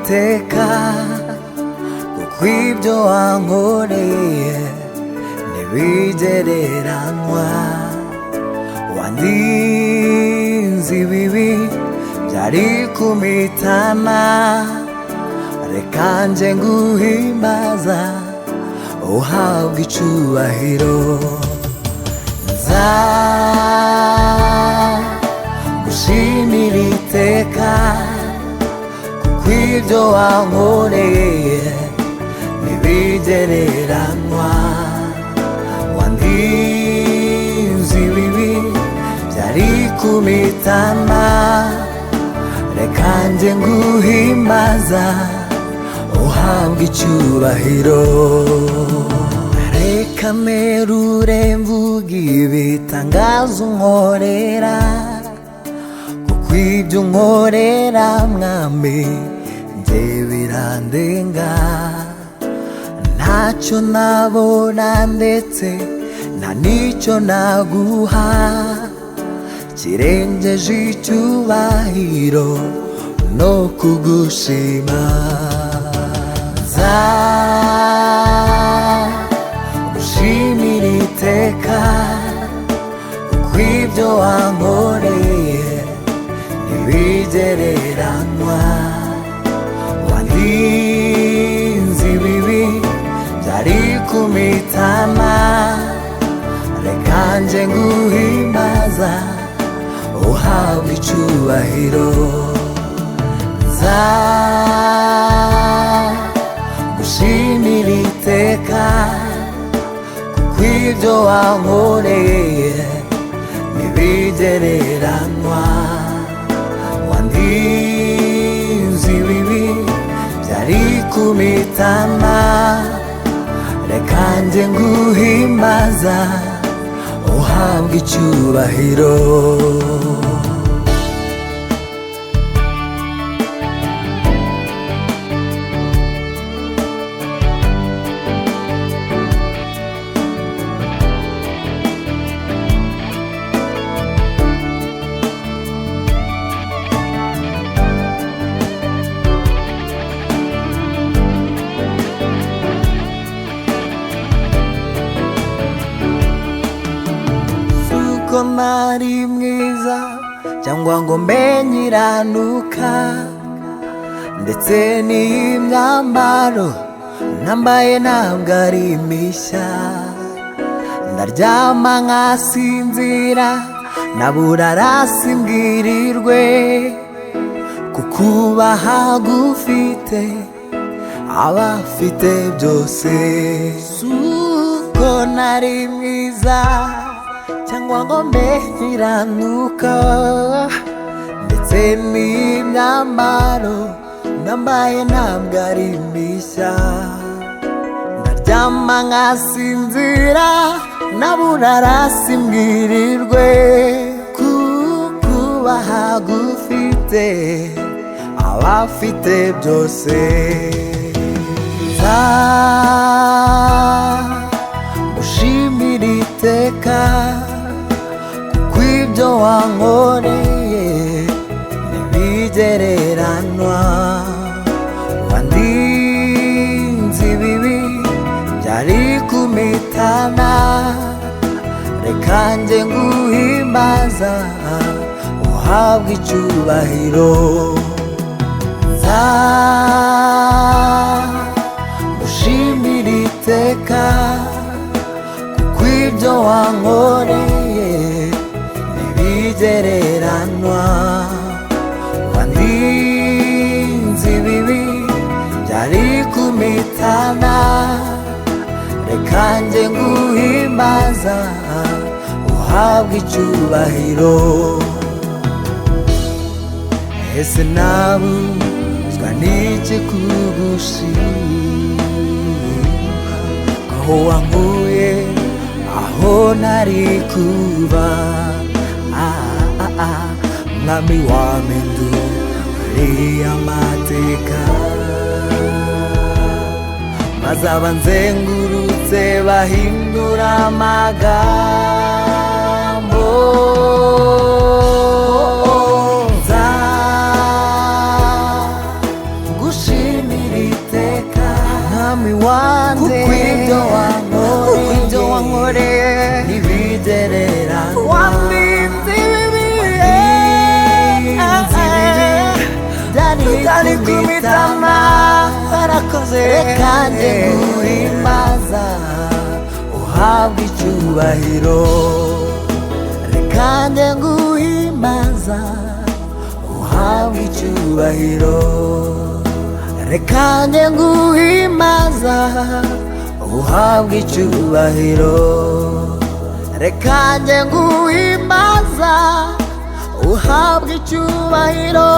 iteka kuko ibyo wankoreye ntibigereranywa. Wandinze ibibi byari kumitana, reka nje nguhimbaza uhabwe icubahiro. Nzagushimira iteka kuko ibyo wankoreye ntibigereranywa. Wandinze ibibi byari kumitana, reka nje nguhimbaza uhabwe icubahiro. Reka mperure mvuge ibitangaza unkorera, kuko ibyo unkorera mwami nje birandenga. Ntacyo nabona ndetse nta n'icyo naguha kirengeje icyubahiro no kugushima. Nzagushimira iteka kuko ibyo wankoreye ntibigereranywa. Wandinze ibibi byari kumitana, reka nje nguhimbaza uhabwe icubahiro. Nzagushimira iteka kuko ibyo wankoreye ntibigereranywa. Wandinze ibibi byari kumitana, reka nje nguhimbaza uhabwe icubahiro. Ko nari mwiza cyangwa ngo mbe nyiranuka, ndetse n'imyambaro nambaye ntabwo ari mishya. Ndaryama nkasinzira nabura rasimbwirirwe, kukubaha gufite abafite byose. Suko nari mwiza cyangwa ngo mbe nyiranuka, ndetse n'imyambaro nambaye ntabwo ari mishya. Ndaryama nkasinzira nabura rasimbwirirwe, kukubaha gufite abafite byose. Nzagushimira iteka kuko ibyo wankoreye ntibigereranywa. Wandinze ibibi byari kumitana, reka nje nguhimbaza uhabwe icubahiro. Nzagushimira iteka kuko ibyo wankoreye ntibigereranywa. Wandinze ibibi byari kumitana, reka nje nguhimbaza uhabwe icubahiro. Ese nabuzwa n'iki kugushima, aho wankuye aho nari kuba. Mwami wampinduriye amateka, maze abanzengurutse bahindura amagambo. Nzagushimira kumitama warakoze kandi nguhimbaza uhabwa icyubahiro kandi nguhimbaza uhabwa icyubahiro kandi nguhimbaza uhabwa icyubahiro kandi nguhimbaza uhabwa icyubahiro